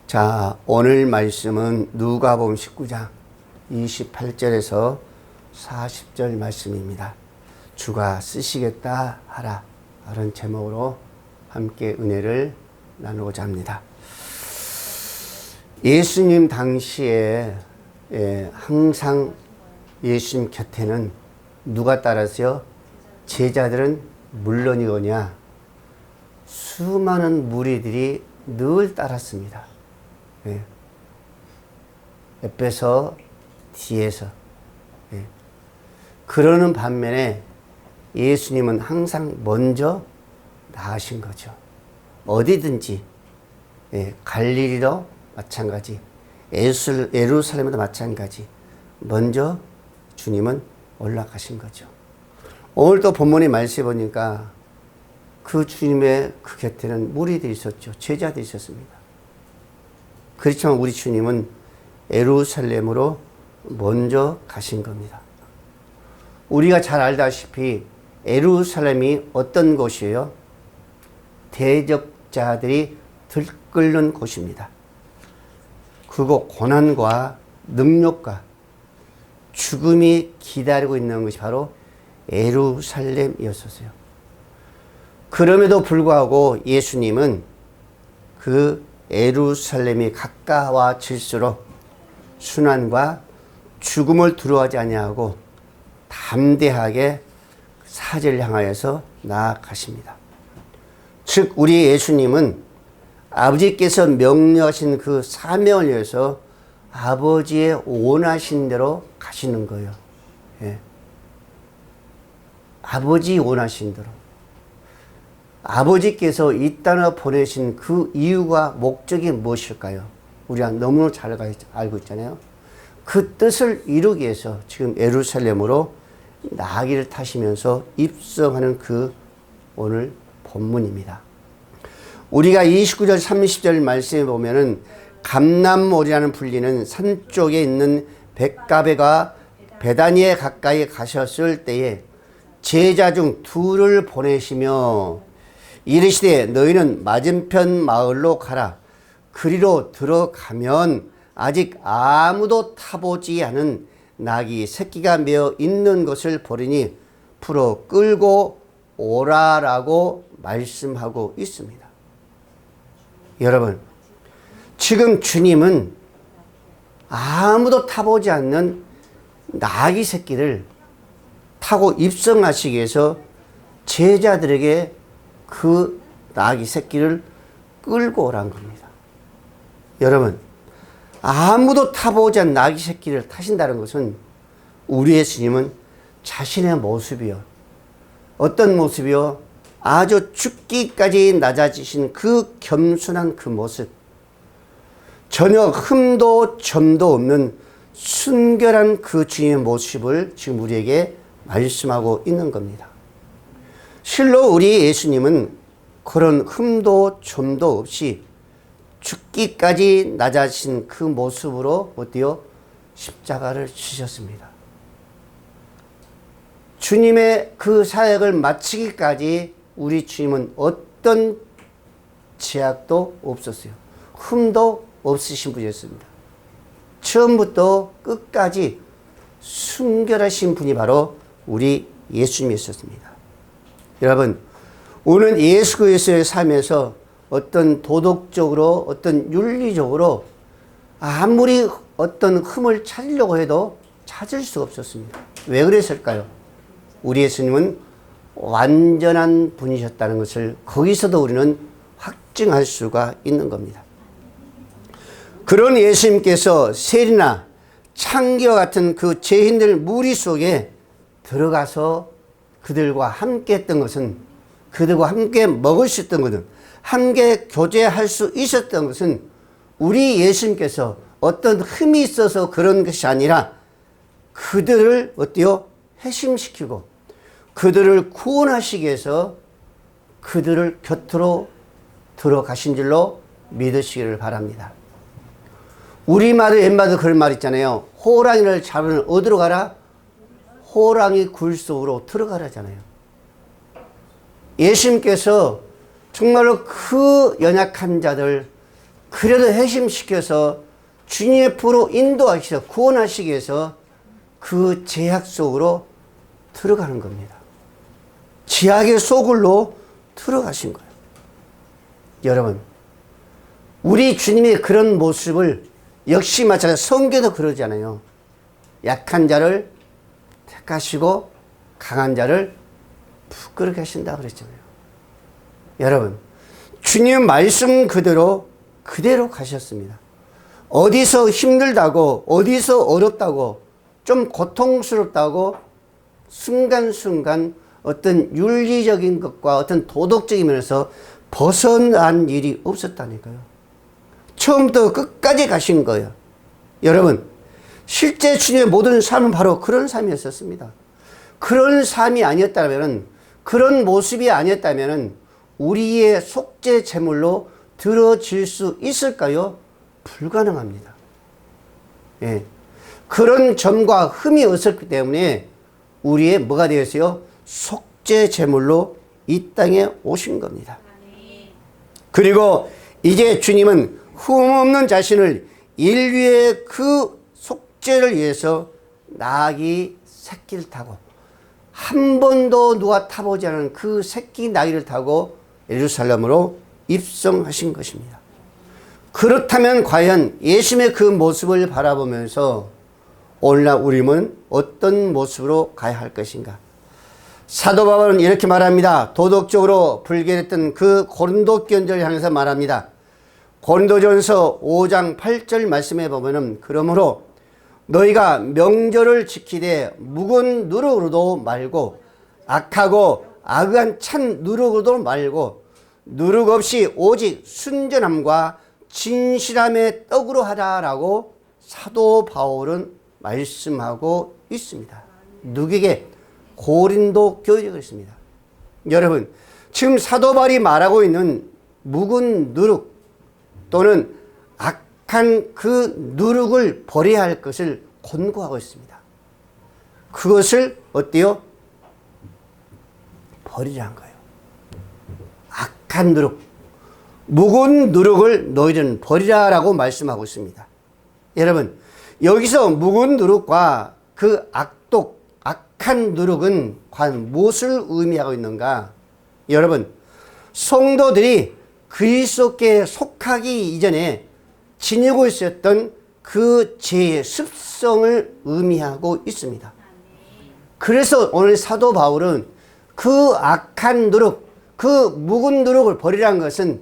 자, 오늘 말씀은 누가복음 19장 28절에서 40절 말씀입니다. 주가 쓰시겠다 하라, 이런 제목으로 함께 은혜를 나누고자 합니다. 예수님 당시에 항상 예수님 곁에는 누가 따랐어요? 제자들은 물론이거냐 수많은 무리들이 늘 따랐습니다. 옆에서 뒤에서. 그러는 반면에 예수님은 항상 먼저 나가신 거죠. 어디든지, 갈릴리도 마찬가지, 예루살렘도 마찬가지, 먼저 주님은 올라가신 거죠. 오늘 또 본문의 말씀에 보니까 그 주님의 그 곁에는 무리들이 있었죠. 제자들이 있었습니다. 그렇지만 우리 주님은 예루살렘으로 먼저 가신 겁니다. 우리가 잘 알다시피 예루살렘이 어떤 곳이에요? 대적자들이 들끓는 곳입니다. 그곳 고난과 능력과 죽음이 기다리고 있는 것이 바로 예루살렘이었어요. 그럼에도 불구하고 예수님은 그 예루살렘이 가까워질수록 순환과 죽음을 두려워하지 아니하고 담대하게 사제를 향하여서 나아가십니다. 즉 우리 예수님은 아버지께서 명령하신 그 사명을 위해서 아버지의 원하신 대로 가시는 거예요. 아버지 원하신 대로. 아버지께서 이 땅에 보내신 그 이유가 목적이 무엇일까요? 우리가 너무나 잘 알고 있잖아요. 그 뜻을 이루기 위해서 지금 예루살렘으로 나귀를 타시면서 입성하는 그 오늘 본문입니다. 우리가 29절 30절 말씀에 보면은 감람올이라는 불리는 산 쪽에 있는 벳가베가 베다니에 가까이 가셨을 때에 제자 중 둘을 보내시며 이르시되 너희는 맞은편 마을로 가라. 그리로 들어가면 아직 아무도 타보지 않은 나귀 새끼가 메어 있는 것을 보리니 풀어 끌고 오라라고 말씀하고 있습니다. 여러분, 지금 주님은 아무도 타보지 않는 나귀 새끼를 타고 입성하시기 위해서 제자들에게 그 나귀 새끼를 끌고 오란 겁니다. 여러분, 아무도 타보지 않은 나귀 새끼를 타신다는 것은 우리 예수님은 자신의 모습이요. 어떤 모습이요? 아주 죽기까지 낮아지신 그 겸손한 그 모습. 전혀 흠도 점도 없는 순결한 그 주님의 모습을 지금 우리에게 말씀하고 있는 겁니다. 실로 우리 예수님은 그런 흠도 점도 없이 죽기까지 낮아진 그 모습으로 어때요? 십자가를 지셨습니다. 주님의 그 사역을 마치기까지 우리 주님은 어떤 제약도 없었어요. 흠도 없으신 분이었습니다. 처음부터 끝까지 순결하신 분이 바로 우리 예수님이었습니다. 여러분, 오늘 예수 그리스도의 삶에서 어떤 도덕적으로 어떤 윤리적으로 아무리 어떤 흠을 찾으려고 해도 찾을 수가 없었습니다. 왜 그랬을까요? 우리 예수님은 완전한 분이셨다는 것을 거기서도 우리는 확증할 수가 있는 겁니다. 그런 예수님께서 세리나 창기와 같은 그 죄인들 무리 속에 들어가서 그들과 함께 했던 것은, 그들과 함께 먹을 수 있던 것은, 함께 교제할 수 있었던 것은 우리 예수님께서 어떤 흠이 있어서 그런 것이 아니라 그들을 어때요? 회심시키고 그들을 구원하시기 위해서 그들을 곁으로 들어가신 줄로 믿으시기를 바랍니다. 우리말에 옛말에 그런 말 있잖아요. 호랑이를 잡으면 어디로 가라? 호랑이 굴 속으로 들어가라잖아요. 예수님께서 정말로 그 연약한 자들, 그래도 핵심시켜서 주님의 부로 인도하시서 구원하시기 위해서 그 제약 속으로 들어가는 겁니다. 제약의 소굴로 들어가신 거예요. 여러분, 우리 주님의 그런 모습을 역시 마찬가지로 성경도 그러잖아요. 약한 자를 택하시고 강한 자를 부끄럽게 하신다 그랬잖아요. 여러분, 주님 말씀 그대로 가셨습니다. 어디서 힘들다고, 어디서 어렵다고, 좀 고통스럽다고 순간순간 어떤 윤리적인 것과 어떤 도덕적인 면에서 벗어난 일이 없었다니까요. 처음부터 끝까지 가신 거예요. 여러분, 실제 주님의 모든 삶은 바로 그런 삶이었습니다. 그런 삶이 아니었다면, 그런 모습이 아니었다면 우리의 속죄 제물로 들어질 수 있을까요? 불가능합니다. 예. 그런 점과 흠이 없었기 때문에 우리의 뭐가 되었어요? 속죄 제물로 이 땅에 오신 겁니다. 그리고 이제 주님은 흠없는 자신을 인류의 그 속죄를 위해서 나귀 새끼를 타고 한 번도 누가 타보지 않은 그 새끼 나귀를 타고 예루살렘으로 입성하신 것입니다. 그렇다면 과연 예수님의 그 모습을 바라보면서 오늘날 우리는 어떤 모습으로 가야 할 것인가? 사도 바울은 이렇게 말합니다. 도덕적으로 불결했던 그 고린도 교인들을 향해서 말합니다. 고린도전서 5장 8절 말씀에 보면은 그러므로 너희가 명절을 지키되 묵은 누룩으로도 말고 악하고 악한 찬 누룩으로도 말고 누룩 없이 오직 순전함과 진실함의 떡으로 하라라고 사도 바울은 말씀하고 있습니다. 누구에게? 고린도 교회에 그랬습니다. 여러분, 지금 사도 바울이 말하고 있는 묵은 누룩 또는 악한 그 누룩을 버려야 할 것을 권고하고 있습니다. 그것을 어때요? 버리라는 거예요. 악한 누룩, 묵은 누룩을 너희는 버리라라고 말씀하고 있습니다. 여러분, 여기서 묵은 누룩과 그 악한 누룩은 과연 무엇을 의미하고 있는가? 여러분, 성도들이 그리스도께 속하기 이전에 지니고 있었던 그 죄의 습성을 의미하고 있습니다. 그래서 오늘 사도 바울은 그 악한 누룩, 그 묵은 누룩을 버리라는 것은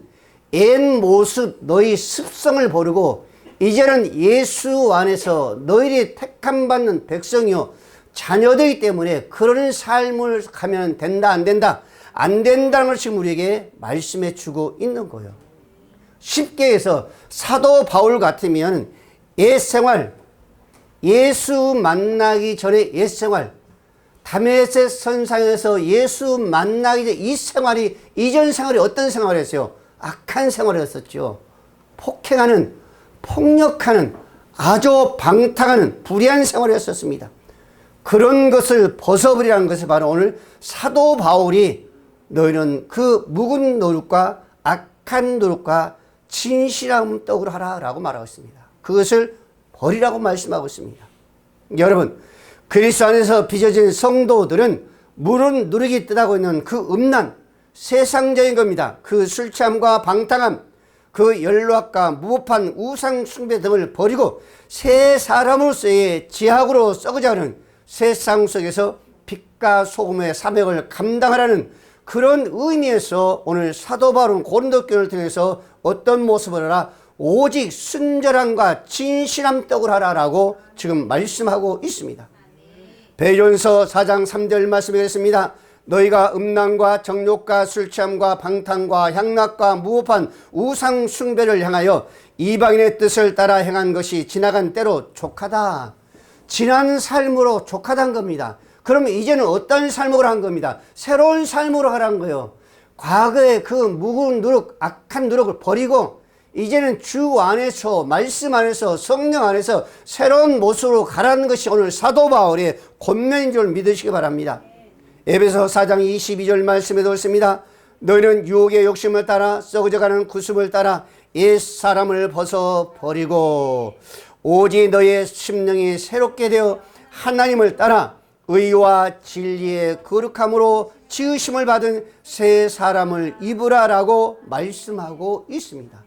옛 모습, 너희 습성을 버리고 이제는 예수 안에서 너희들이 택함 받는 백성이요 자녀들이기 때문에 그런 삶을 가면 된다 안 된다 안 된다는 것을 우리에게 말씀해 주고 있는 거예요. 쉽게 해서 사도 바울 같으면 옛생활, 예수 만나기 전에 옛생활, 다메섹 선상에서 예수 만나기 전 이 생활이 이전 생활이 어떤 생활이었어요? 악한 생활이었었죠. 폭행하는, 폭력하는, 아주 방탕하는 불의한 생활이었었습니다. 그런 것을 벗어버리라는 것이 바로 오늘 사도 바울이 너희는 그 묵은 노릇과 악한 노릇과 진실한 떡으로 하라라고 말하고 있습니다. 그것을 버리라고 말씀하고 있습니다. 여러분, 그리스도 안에서 빚어진 성도들은 물은 누룩이 뜻하고 있는 그 음란, 세상적인 겁니다. 그 술 취함과 방탕함, 그 연락과 무법한 우상 숭배 등을 버리고 새 사람으로서의 지학으로 썩어가는 세상 속에서 빛과 소금의 사명을 감당하라는 그런 의미에서 오늘 사도 바울은 고린도 교회를 통해서 어떤 모습을 하라? 오직 순전함과 진실함 떡을 하라라고 지금 말씀하고 있습니다. 베드로전서 4장 3절 말씀하겠습니다. 너희가 음란과 정욕과 술취함과 방탕과 향락과 무법한 우상 숭배를 향하여 이방인의 뜻을 따라 행한 것이 지나간 때로 족하다. 지난 삶으로 족하다는 겁니다. 그러면 이제는 어떤 삶으로 한 겁니다. 새로운 삶으로 하라는 거예요. 과거의 그 묵은 누룩, 악한 누룩을 버리고 이제는 주 안에서, 말씀 안에서, 성령 안에서 새로운 모습으로 가라는 것이 오늘 사도 바울의 권면인 줄 믿으시기 바랍니다. 에베소 4장 22절 말씀에도 있습니다. 너희는 유혹의 욕심을 따라 썩어져가는 구습을 따라 옛사람을 벗어버리고 오직 너의 심령이 새롭게 되어 하나님을 따라 의와 진리의 거룩함으로 지으심을 받은 새 사람을 입으라라고 말씀하고 있습니다.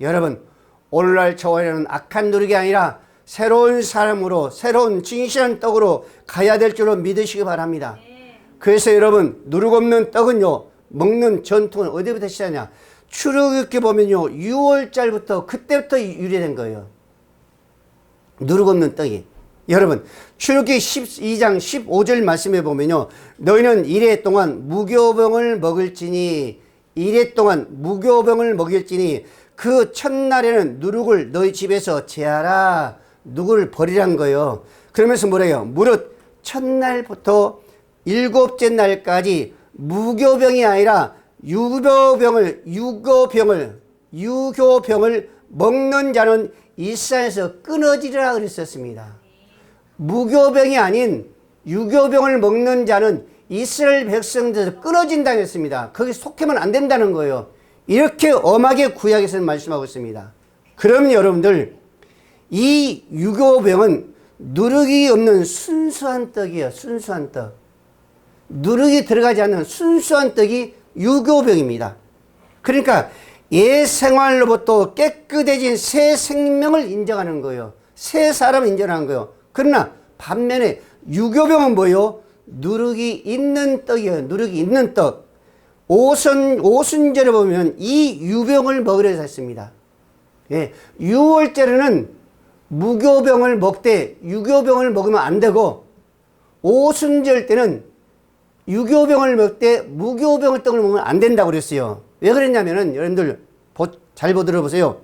여러분, 오늘날 저와 여러분은 악한 누룩이 아니라 새로운 사람으로, 새로운 진실한 떡으로 가야 될 줄로 믿으시기 바랍니다. 그래서 여러분, 누룩 없는 떡은요, 먹는 전통은 어디부터 시작하냐? 출애굽기 보면요, 6월달부터 그때부터 유래된 거예요. 누룩 없는 떡이. 여러분, 출애굽기 12장 15절 말씀해 보면요, 너희는 이래 동안 무교병을 먹을지니, 이래 동안 무교병을 먹일지니 그 첫날에는 누룩을 너희 집에서 제하라. 누구를 버리란 거예요. 그러면서 뭐래요? 무릇 첫날부터 일곱째 날까지 무교병이 아니라 유교병을 먹는 자는 이스라엘에서 끊어지리라 그랬었습니다. 무교병이 아닌 유교병을 먹는 자는 이스라엘 백성들에서 끊어진다고 했습니다. 거기 속하면 안 된다는 거예요. 이렇게 엄하게 구약에서는 말씀하고 있습니다. 그럼 여러분들, 이 유교병은 누룩이 없는 순수한 떡이에요. 순수한 떡. 누룩이 들어가지 않는 순수한 떡이 유교병입니다. 그러니까 옛 생활로부터 깨끗해진 새 생명을 인정하는 거예요. 새 사람을 인정하는 거예요. 그러나 반면에 유교병은 뭐예요? 누룩이 있는 떡이에요. 누룩이 있는 떡. 오순절에 보면 이 유병을 먹으려 했습니다. 예, 6월절에는 무교병을 먹되 유교병을 먹으면 안 되고, 오순절 때는 유교병을 먹되 무교병을 떡을 먹으면 안 된다고 그랬어요. 왜 그랬냐면은, 여러분들 잘 들어보세요.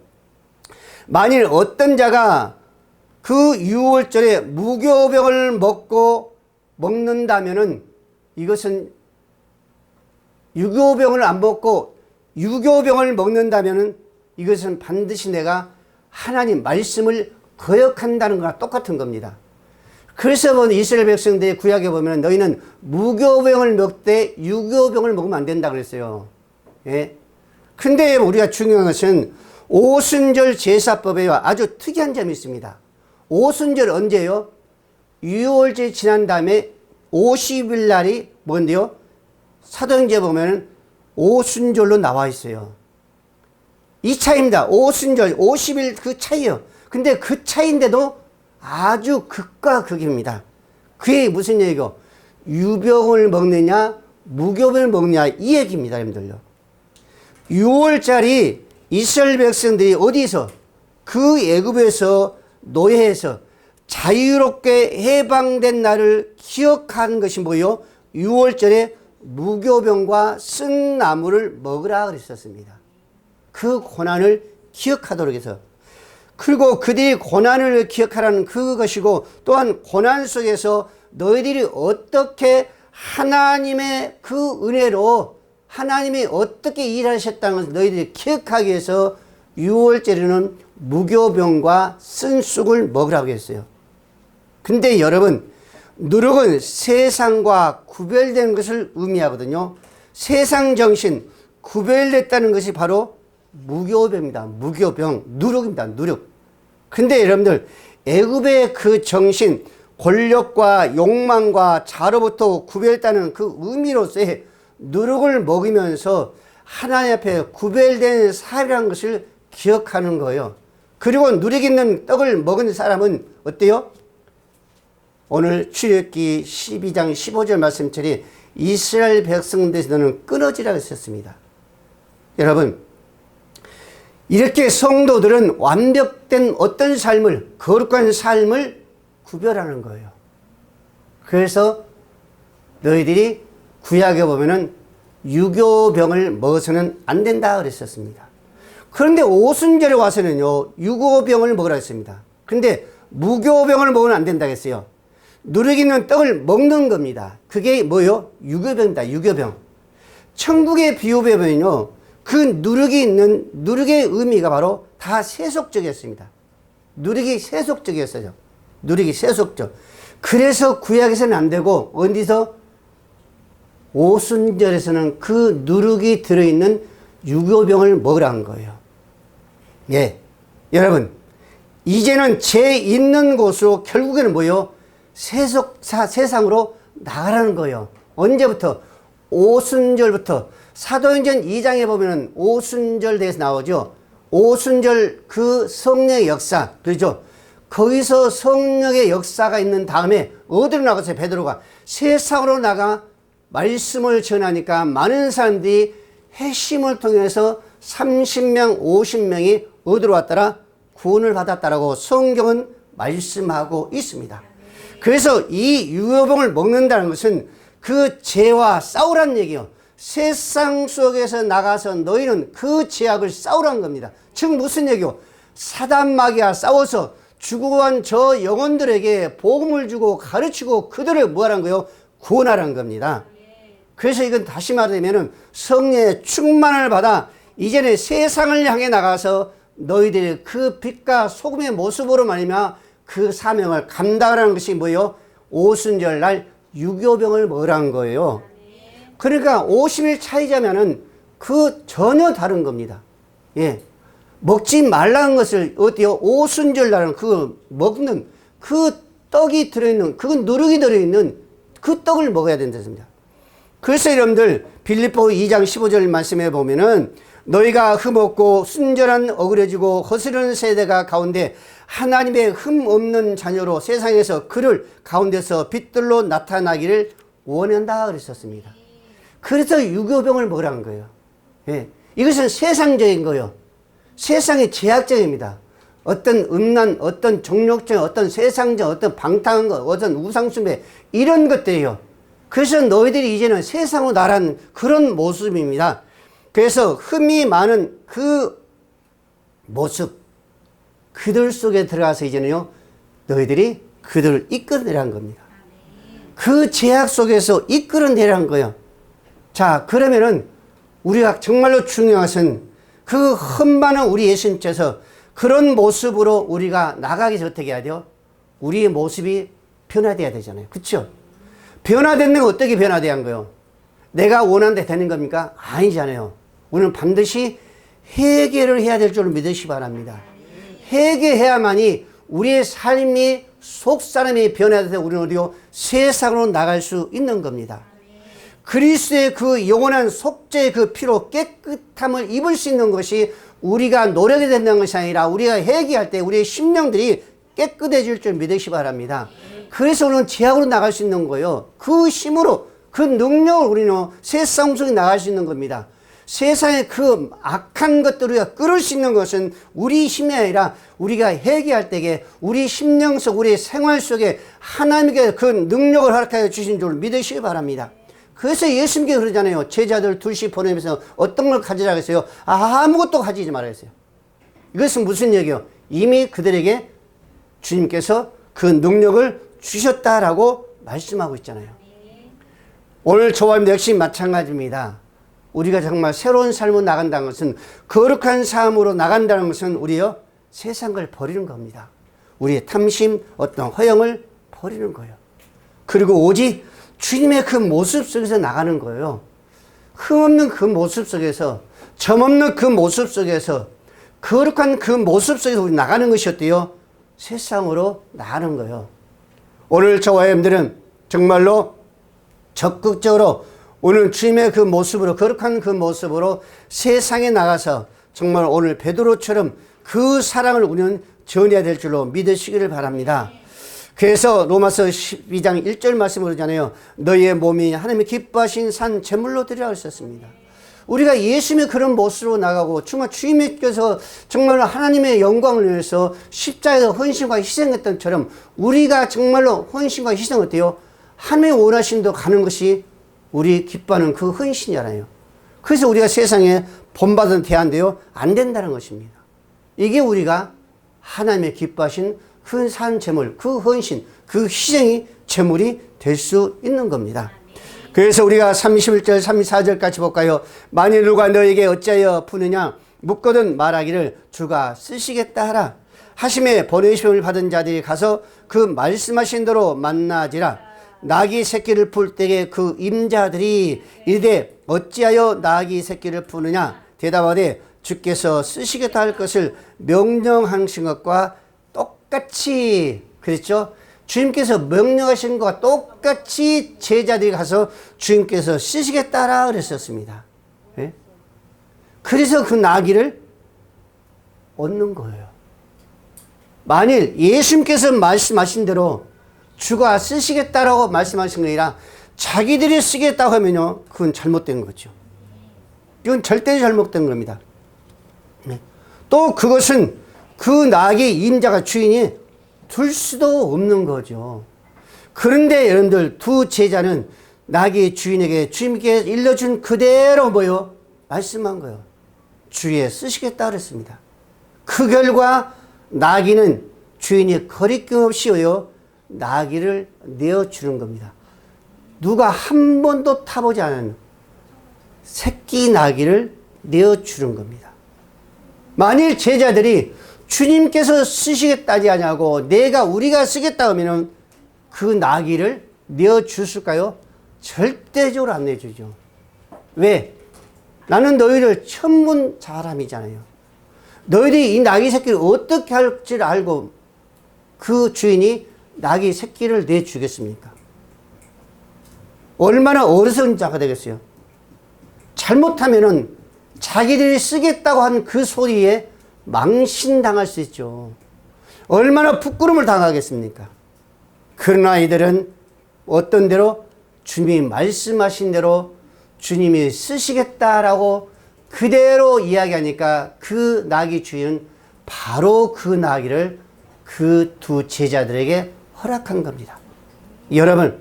만일 어떤 자가 그 6월절에 무교병을 먹는다면은, 이것은 유교병을 안 먹고 유교병을 먹는다면은, 이것은 반드시 내가 하나님 말씀을 거역한다는 거랑 똑같은 겁니다. 그래서 이스라엘 백성들의 구약에 보면 너희는 무교병을 먹되 유교병을 먹으면 안 된다 그랬어요. 예. 근데 우리가 중요한 것은 오순절 제사법에요, 아주 특이한 점이 있습니다. 오순절 언제요? 6월절 지난 다음에 50일 날이 뭔데요? 사도행전에 보면 오순절로 나와 있어요. 이 차이입니다. 오순절, 50일 그 차이요. 근데 그 차이인데도 아주 극과 극입니다. 그게 무슨 얘기고? 유병을 먹느냐, 무교병을 먹느냐, 이 얘기입니다, 여러분들요. 6월짜리 이스라엘 백성들이 어디서? 그 애굽에서, 노예에서 자유롭게 해방된 날을 기억하는 것이 뭐예요? 6월절에 무교병과 쓴 나무를 먹으라 그랬었습니다. 그 고난을 기억하도록 해서. 그리고 그들이 고난을 기억하라는 그것이고, 또한 고난 속에서 너희들이 어떻게 하나님의 그 은혜로 하나님이 어떻게 일하셨다는 것을 너희들이 기억하기 위해서 6월절에는 무교병과 쓴 쑥을 먹으라고 했어요. 근데 여러분, 누룩은 세상과 구별된 것을 의미하거든요. 세상 정신, 구별됐다는 것이 바로 무교병입니다. 무교병, 누룩입니다. 누룩. 근데 여러분들, 애굽의 그 정신, 권력과 욕망과 자로부터 구별했다는 그 의미로서의 누룩을 먹으면서 하나님 앞에 구별된 삶이라는 것을 기억하는 거예요. 그리고 누룩 있는 떡을 먹은 사람은 어때요? 오늘 출애굽기 12장 15절 말씀처럼 이스라엘 백성들에서는 끊어지라고 했었습니다. 여러분, 이렇게 성도들은 완벽된 어떤 삶을, 거룩한 삶을 구별하는 거예요. 그래서 너희들이 구약에 보면은 유교병을 먹어서는 안 된다 그랬었습니다. 그런데 오순절에 와서는요, 유교병을 먹으라 했습니다. 근데 무교병을 먹으면 안 된다 했어요. 누룩 있는 떡을 먹는 겁니다. 그게 뭐요? 유교병입니다. 유교병. 천국의 비유에 보면요, 그 누룩이 있는, 누룩의 의미가 바로 다 세속적이었습니다. 누룩이 세속적이었어요. 누룩이 세속적. 그래서 구약에서는 안 되고, 어디서? 오순절에서는 그 누룩이 들어있는 유교병을 먹으라는 거예요. 예, 여러분 이제는 죄 있는 곳으로 결국에는 뭐요? 세상으로 나가라는 거예요. 언제부터? 오순절부터. 사도행전 2장에 보면은 오순절 대해서 나오죠. 오순절 그 성령의 역사, 그렇죠? 거기서 성령의 역사가 있는 다음에 어디로 나갔어요? 베드로가 세상으로 나가 말씀을 전하니까 많은 사람들이 핵심을 통해서 30명, 50명이 어디로 왔더라? 구원을 받았다라고 성경은 말씀하고 있습니다. 그래서 이 유효병을 먹는다는 것은 그 죄와 싸우라는 얘기예요. 세상 속에서 나가서 너희는 그 죄악을 싸우라는 겁니다. 즉 무슨 얘기요? 사단 마귀와 싸워서 죽어간 저 영혼들에게 복음을 주고 가르치고 그들을 뭐하라는 거예요? 구원하라는 겁니다. 그래서 이건 다시 말하면 성령의 충만을 받아 이제는 세상을 향해 나가서 너희들이 그 빛과 소금의 모습으로 말미암아 그 사명을 감당하라는 것이 뭐예요? 오순절 날 유교병을 먹으라는 거예요. 그러니까 50일 차이자면은 그 전혀 다른 겁니다. 예. 먹지 말라는 것을 어때요? 오순절 날은 그 먹는 그 떡이 들어있는 그 누룩이 들어있는 그 떡을 먹어야 된다습니다. 그래서 여러분들 빌립보 2장 15절 말씀해 보면은 너희가 흠없고 순전한 어그러지고 거스르는 세대가 가운데 하나님의 흠 없는 자녀로 세상에서 그를 가운데서 빛들로 나타나기를 원한다 그랬었습니다. 그래서 유교병을 먹으라는 거예요. 예. 이것은 세상적인 거예요. 세상의 제약적입니다. 어떤 음란, 어떤 종욕적, 어떤 세상적, 어떤 방탕한 것, 어떤 우상숭배 이런 것들이에요. 그래서 너희들이 이제는 세상으로 나란 그런 모습입니다. 그래서 흠이 많은 그 모습, 그들 속에 들어가서 이제는요, 너희들이 그들을 이끌어내라는 겁니다. 그 제약 속에서 이끌어내라는 거예요. 자, 그러면은 우리가 정말로 중요한 것은 그 흠 많은 우리 예수님께서 그런 모습으로 우리가 나가기 전에 어떻게 해야 돼요? 우리의 모습이 변화돼야 되잖아요. 그렇죠? 변화되는 건 어떻게 변화돼야 하는 거예요? 내가 원하는 데 되는 겁니까? 아니잖아요. 우리는 반드시 회개를 해야 될 줄 믿으시기 바랍니다. 회개해야만이 우리의 삶이 속사람이 변화돼서 우리는 어디요? 세상으로 나갈 수 있는 겁니다. 그리스도의 그 영원한 속죄의 그 피로 깨끗함을 입을 수 있는 것이 우리가 노력이 된다는 것이 아니라 우리가 회개할 때 우리의 심령들이 깨끗해질 줄 믿으시기 바랍니다. 그래서 우리는 제약으로 나갈 수 있는 거예요. 그 힘으로 그 능력을 우리는 세상 속에 나갈 수 있는 겁니다. 세상의 그 악한 것들을 우리가 끌을 수 있는 것은 우리 힘이 아니라 우리가 회개할 때에 우리 심령 속 우리 생활 속에 하나님께 그 능력을 허락하여 주신 줄 믿으시기 바랍니다. 그래서 예수님께 그러잖아요. 제자들 둘씩 보내면서 어떤 걸 가지라고 했어요? 아무것도 가지지 말아야 했어요. 이것은 무슨 얘기예요? 이미 그들에게 주님께서 그 능력을 주셨다라고 말씀하고 있잖아요. 오늘 저와 역시 마찬가지입니다. 우리가 정말 새로운 삶으로 나간다는 것은 거룩한 삶으로 나간다는 것은 우리요 세상을 버리는 겁니다. 우리의 탐심, 어떤 허영을 버리는 거예요. 그리고 오직 주님의 그 모습 속에서 나가는 거예요. 흠없는 그 모습 속에서, 점없는 그 모습 속에서, 거룩한 그 모습 속에서 우리 나가는 것이 어때요? 세상으로 나가는 거예요. 오늘 저와 여러분들은 정말로 적극적으로 오늘 주님의 그 모습으로, 거룩한 그 모습으로 세상에 나가서 정말 오늘 베드로처럼 그 사랑을 우리는 전해야 될 줄로 믿으시기를 바랍니다. 그래서 로마서 12장 1절 말씀을 그러잖아요. 너희의 몸이 하나님의 기뻐하신 산 제물로 드리라고 했었습니다. 우리가 예수님의 그런 모습으로 나가고 정말 주님께서 정말로 하나님의 영광을 위해서 십자가에서 헌신과 희생했던 것처럼 우리가 정말로 헌신과 희생을 어때요? 하나님의 원하신 대로 가는 것이 우리 기뻐하는 그 헌신이잖아요. 그래서 우리가 세상에 본받은 대안되어 안 된다는 것입니다. 이게 우리가 하나님의 기뻐하신 그 산 제물, 그 헌신, 그 희생이 제물이 될 수 있는 겁니다. 그래서 우리가 31절, 34절까지 볼까요? 만일 누가 너에게 어찌하여 푸느냐 묻거든 말하기를 주가 쓰시겠다 하라. 하심에 보내심을 받은 자들이 가서 그 말씀하신 대로 만나지라. 나귀 새끼를 풀 때에 그 임자들이 이르되 어찌하여 나귀 새끼를 푸느냐 대답하되 주께서 쓰시겠다 할 것을 명령하신 것과 똑같이 그랬죠. 주님께서 명령하신 것과 똑같이 제자들이 가서 주님께서 쓰시겠다라 그랬었습니다. 예? 그래서 그 나귀를 얻는 거예요. 만일 예수님께서 말씀하신 대로 주가 쓰시겠다라고 말씀하신 게 아니라 자기들이 쓰겠다고 하면요, 그건 잘못된 거죠. 이건 절대 잘못된 겁니다. 또 그것은 그 나귀 임자가 주인이 둘 수도 없는 거죠. 그런데 여러분들 두 제자는 나귀 주인에게 주님께 일러준 그대로 뭐요? 말씀한 거예요. 주에 쓰시겠다 그랬습니다. 그 결과 나귀는 주인이 거리낌 없이요, 나귀를 내어주는 겁니다. 누가 한 번도 타보지 않은 새끼 나귀를 내어주는 겁니다. 만일 제자들이 주님께서 쓰시겠다지 하냐고 우리가 쓰겠다 하면은 그 나귀를 내어주실까요? 절대적으로 안 내주죠. 왜? 나는 너희를 처음 본 사람이잖아요. 너희들이 이 나귀 새끼를 어떻게 할지를 알고 그 주인이 나귀 새끼를 내주겠습니까? 얼마나 어리석은 자가 되겠어요. 잘못하면은 자기들이 쓰겠다고 한 그 소리에 망신당할 수 있죠. 얼마나 부끄러움을 당하겠습니까? 그러나 이들은 어떤 대로 주님이 말씀하신 대로 주님이 쓰시겠다라고 그대로 이야기하니까 그 나귀 주인은 바로 그 나귀를 그 두 제자들에게 허락한 겁니다. 여러분,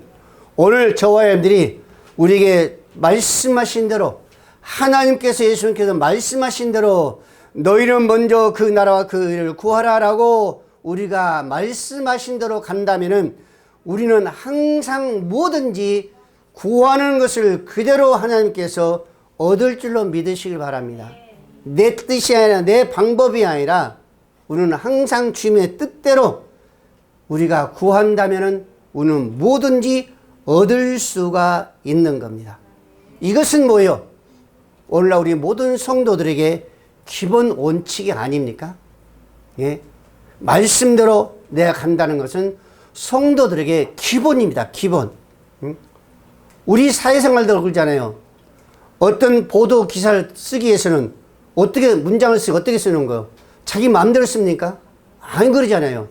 오늘 저와 여러분들이 우리에게 말씀하신 대로 하나님께서 예수님께서 말씀하신 대로 너희는 먼저 그 나라와 그 의를 구하라라고 우리가 말씀하신 대로 간다면은 우리는 항상 뭐든지 구하는 것을 그대로 하나님께서 얻을 줄로 믿으시길 바랍니다. 내 뜻이 아니라 내 방법이 아니라 우리는 항상 주님의 뜻대로 우리가 구한다면은 우리는 뭐든지 얻을 수가 있는 겁니다. 이것은 뭐예요? 오늘날 우리 모든 성도들에게 기본 원칙이 아닙니까? 예? 말씀대로 내가 간다는 것은 성도들에게 기본입니다. 기본. 우리 사회생활도 그러잖아요. 어떤 보도 기사를 쓰기 위해서는 어떻게 문장을 쓰고 어떻게 쓰는 거예요? 자기 마음대로 씁니까? 안 그러잖아요.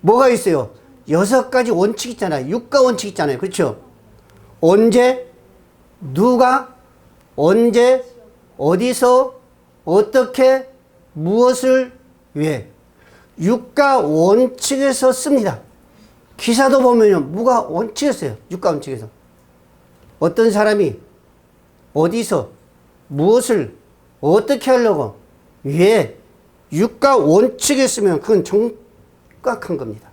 뭐가 있어요? 6가지 원칙 있잖아요. 육가 원칙 있잖아요. 그렇죠? 언제, 누가, 언제, 어디서, 어떻게, 무엇을, 왜. 육가 원칙에서 씁니다. 기사도 보면요. 뭐가 원칙이었어요. 육가 원칙에서. 어떤 사람이 어디서 무엇을 어떻게 하려고 왜 육가 원칙에 쓰면 그건 정확한 겁니다.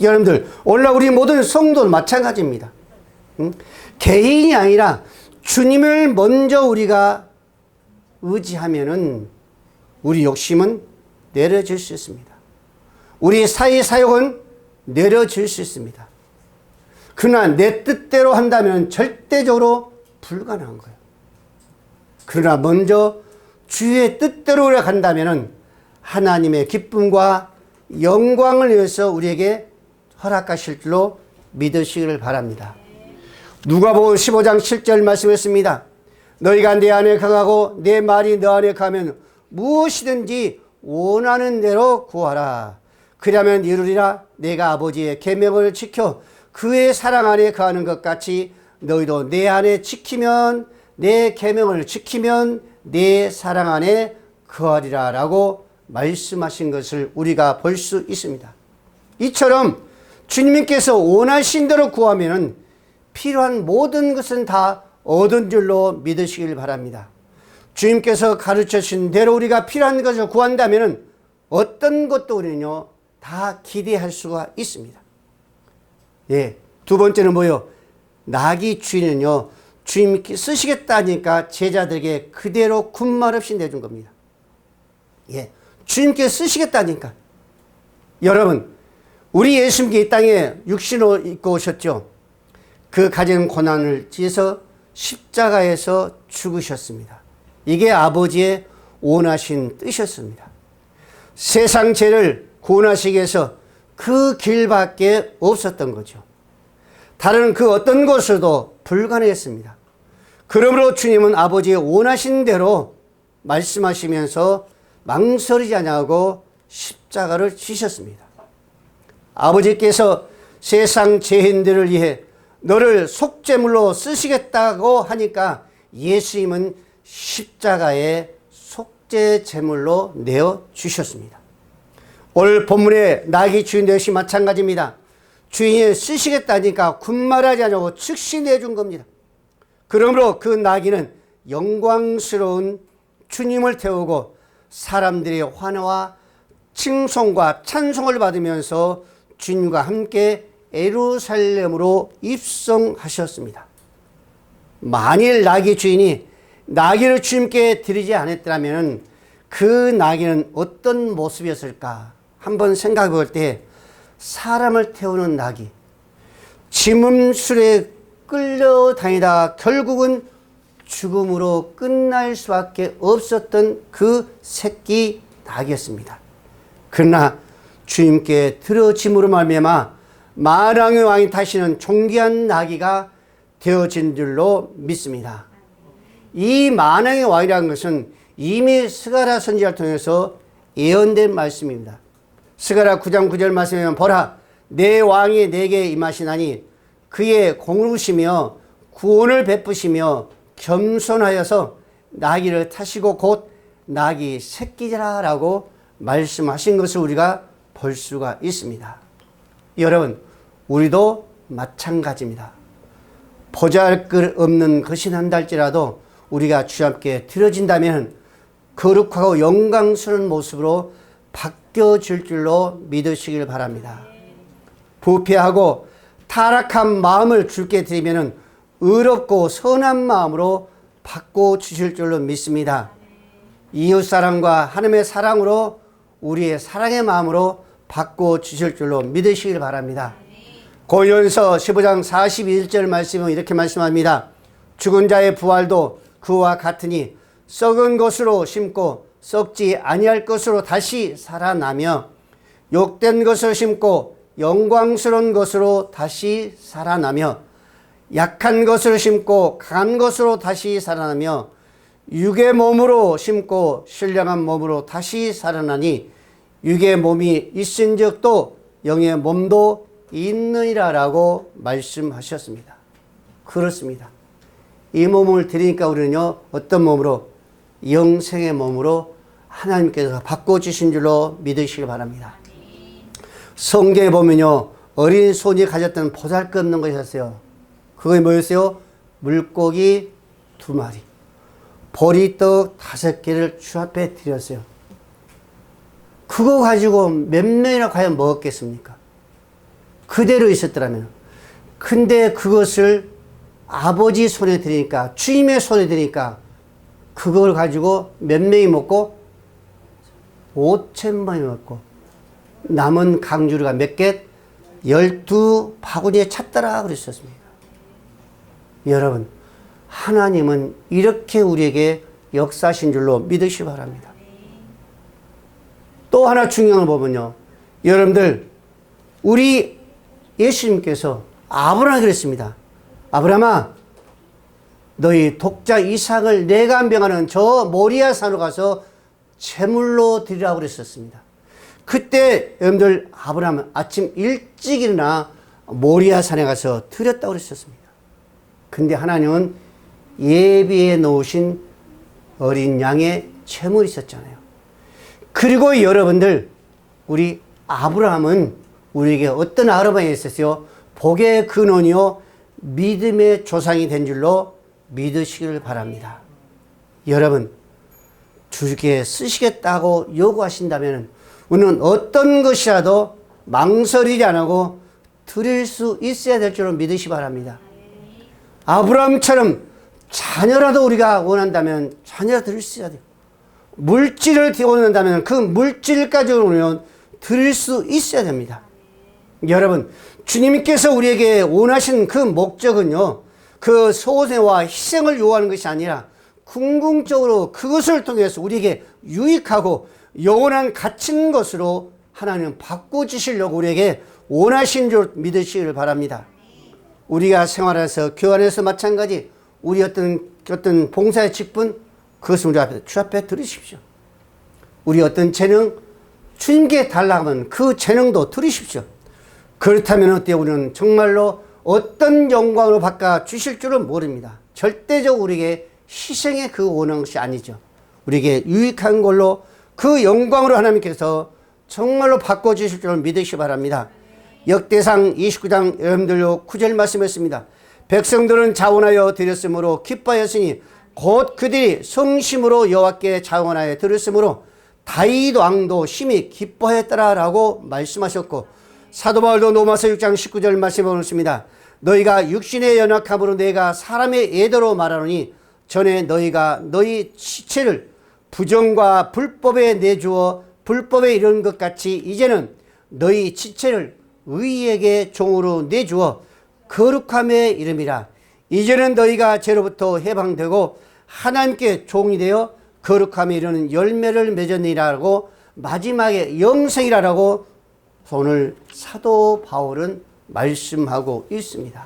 여러분들 오늘날 우리 모든 성도는 마찬가지입니다. 개인이 아니라 주님을 먼저 우리가 의지하면은 우리 욕심은 내려질 수 있습니다. 우리 사회 사역은 내려질 수 있습니다. 그러나 내 뜻대로 한다면 절대적으로 불가능한 거예요. 그러나 먼저 주의 뜻대로 간다면 하나님의 기쁨과 영광을 위해서 우리에게 허락하실 줄로 믿으시기를 바랍니다. 누가복음 15장 7절 말씀했습니다. 너희가 내 안에 강하고 내 말이 너 안에 가면 무엇이든지 원하는 대로 구하라. 그러면 이루리라. 내가 아버지의 계명을 지켜 그의 사랑 안에 거하는 것 같이 너희도 내 안에 지키면 내 계명을 지키면 내 사랑 안에 거하리라 라고 말씀하신 것을 우리가 볼 수 있습니다. 이처럼 주님께서 원하신 대로 구하면 필요한 모든 것은 다 얻은 줄로 믿으시길 바랍니다. 주님께서 가르쳐 주신 대로 우리가 필요한 것을 구한다면 어떤 것도 우리는요 다 기대할 수가 있습니다. 예, 두 번째는 뭐요? 나귀 주인은요 주님께 쓰시겠다니까 제자들에게 그대로 군말 없이 내준 겁니다. 예, 주님께 쓰시겠다니까. 여러분, 우리 예수님께 이 땅에 육신으로 입고 오셨죠. 그 가진 고난을 지어서 십자가에서 죽으셨습니다. 이게 아버지의 원하신 뜻이었습니다. 세상 죄를 구원하시기 위해서 그 길밖에 없었던 거죠. 다른 그 어떤 것으로도 불가능했습니다. 그러므로 주님은 아버지의 원하신 대로 말씀하시면서 망설이지 않고 십자가를 지셨습니다. 아버지께서 세상 죄인들을 위해 너를 속죄물로 쓰시겠다고 하니까 예수님은 십자가에 속죄제물로 내어주셨습니다. 오늘 본문의 나귀 주인도 역시 마찬가지입니다. 주인이 쓰시겠다니까 군말하지 않고 즉시 내준 겁니다. 그러므로 그 나귀는 영광스러운 주님을 태우고 사람들의 환호와 칭송과 찬송을 받으면서 주님과 함께 예루살렘으로 입성하셨습니다. 만일 나귀 주인이 나귀를 주님께 드리지 않았더라면 그 나귀는 어떤 모습이었을까? 한번 생각해 볼 때 사람을 태우는 나귀, 지문술에 끌려다니다 결국은 죽음으로 끝날 수밖에 없었던 그 새끼 나귀였습니다. 그러나 주님께 들어짐으로 말미암아 만왕의 왕이 타시는 존귀한 나귀가 되어진 줄로 믿습니다. 이 만왕의 왕이라는 것은 이미 스가랴 선지자를 통해서 예언된 말씀입니다. 스가랴 9장 9절 말씀에 보면 보라 내 왕이 내게 임하시나니 그의 공의로우시며 구원을 베푸시며 겸손하여서 나귀를 타시고 곧 나귀 새끼라라고 말씀하신 것을 우리가 볼 수가 있습니다. 여러분, 우리도 마찬가지입니다. 보잘것없는 것이 난달지라도 우리가 주 앞에 드려진다면 거룩하고 영광스러운 모습으로 바뀌어질 줄로 믿으시길 바랍니다. 부패하고 타락한 마음을 주께 드리면 의롭고 선한 마음으로 바꿔주실 줄로 믿습니다. 이웃사랑과 하나님의 사랑으로 우리의 사랑의 마음으로 바꿔주실 줄로 믿으시길 바랍니다. 고린도전서 15장 41절 말씀은 이렇게 말씀합니다. 죽은 자의 부활도 그와 같으니 썩은 것으로 심고 썩지 아니할 것으로 다시 살아나며 욕된 것을 심고 영광스러운 것으로 다시 살아나며 약한 것을 심고 강한 것으로 다시 살아나며 육의 몸으로 심고 신령한 몸으로 다시 살아나니 육의 몸이 있은 적도 영의 몸도 있느니라 라고 말씀하셨습니다. 그렇습니다. 이 몸을 드리니까 우리는요 어떤 몸으로? 영생의 몸으로 하나님께서 바꿔주신 줄로 믿으시기 바랍니다. 성경에 보면요 어린 손이 가졌던 보잘것없는 것이었어요. 그게 뭐였어요? 물고기 2마리 보리떡 5개를 주 앞에 드렸어요. 그거 가지고 몇 명이나 과연 먹었겠습니까? 그대로 있었더라면. 근데 그것을 아버지 손에 드리니까 주님의 손에 드리니까 그걸 가지고 몇 명이 먹고 5,000명이 먹고 남은 강주리가 몇 개? 12바구니에 찼더라 그랬었습니다. 여러분, 하나님은 이렇게 우리에게 역사하신 줄로 믿으시기 바랍니다. 또 하나 중요한 걸 보면요. 여러분들, 우리 예수님께서 아브라함에게 그랬습니다. 아브라함아, 너희 독자 이삭을 내가 명하는 저 모리아 산으로 가서 제물로 드리라고 그랬었습니다. 그때 여러분들 아브라함은 아침 일찍 일어나 모리아 산에 가서 드렸다고 그랬었습니다. 근데 하나님은 예비해 놓으신 어린 양의 제물이 있었잖아요. 그리고 여러분들, 우리 아브라함은 우리에게 어떤 아르바임이 있었어요? 복의 근원이요 믿음의 조상이 된 줄로 믿으시기를 바랍니다. 여러분, 주께 쓰시겠다고 요구하신다면 우리는 어떤 것이라도 망설이지 않고 드릴 수 있어야 될 줄로 믿으시기 바랍니다. 아브라함처럼 자녀라도 우리가 원한다면 자녀라 드릴 수 있어야 돼요. 물질을 원한다면 그 물질까지 우리는 드릴 수 있어야 됩니다. 여러분, 주님께서 우리에게 원하신 그 목적은요, 그 소생과 희생을 요구하는 것이 아니라 궁극적으로 그것을 통해서 우리에게 유익하고 영원한 갇힌 것으로 하나님은 바꿔주시려고 우리에게 원하신 줄 믿으시기를 바랍니다. 우리가 생활해서 교환해서 마찬가지 우리 어떤 봉사의 직분 그것을 우리 앞에 주 앞에 들으십시오. 우리 어떤 재능 주님께 달라고 하면 그 재능도 들으십시오. 그렇다면 어때요? 우리는 정말로 어떤 영광으로 바꿔 주실 줄은 모릅니다. 절대적으로 우리에게 희생의 그 원하는 것이 아니죠. 우리에게 유익한 걸로 그 영광으로 하나님께서 정말로 바꿔주실 줄을 믿으시기 바랍니다. 역대상 29장 여러분들요 9절 말씀했습니다. 백성들은 자원하여 드렸으므로 기뻐하였으니 곧 그들이 성심으로 여호와께 자원하여 드렸으므로 다윗 왕도 심히 기뻐했더라라고 말씀하셨고 사도 바울도 로마서 6장 19절 말씀해 보겠습니다. 너희가 육신의 연약함으로 내가 사람의 예대로 말하노니 전에 너희가 너희 지체를 부정과 불법에 내주어 불법에 이른 것 같이 이제는 너희 지체를 의에게 종으로 내주어 거룩함에 이름이라. 이제는 너희가 죄로부터 해방되고 하나님께 종이 되어 거룩함에 이르는 열매를 맺었느니라고 마지막에 영생이라고 오늘 사도 바울은 말씀하고 있습니다.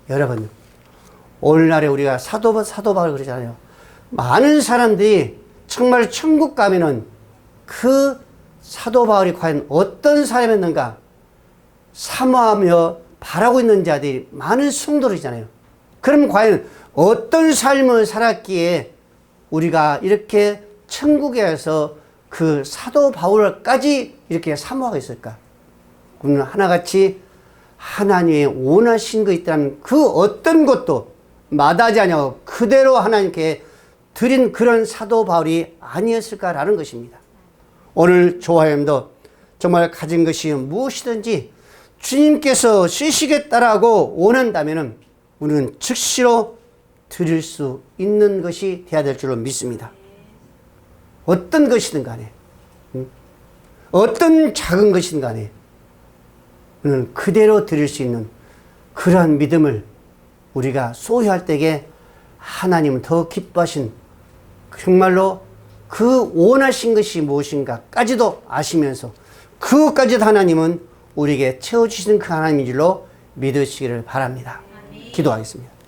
여러분 오늘날에 우리가 사도 바울 그러잖아요. 많은 사람들이 정말 천국 가면은 그 사도 바울이 과연 어떤 사람이었는가 사모하며 바라고 있는 자들이 많은 성도들이잖아요. 그럼 과연 어떤 삶을 살았기에 우리가 이렇게 천국에서 그 사도 바울까지 이렇게 사모하고 있을까? 우리는 하나같이 하나님의 원하신 거 있다면 그 어떤 것도 마다하지 않냐고 그대로 하나님께 드린 그런 사도 바울이 아니었을까라는 것입니다. 오늘 조화염도 정말 가진 것이 무엇이든지 주님께서 쓰시겠다라고 원한다면 우리는 즉시로 드릴 수 있는 것이 되어야 될 줄로 믿습니다. 어떤 것이든 간에 어떤 작은 것이든 간에 우리는 그대로 드릴 수 있는 그러한 믿음을 우리가 소유할 때에 하나님은 더 기뻐하신 정말로 그 원하신 것이 무엇인가까지도 아시면서 그것까지도 하나님은 우리에게 채워주시는 그 하나님인 줄로 믿으시기를 바랍니다. 기도하겠습니다.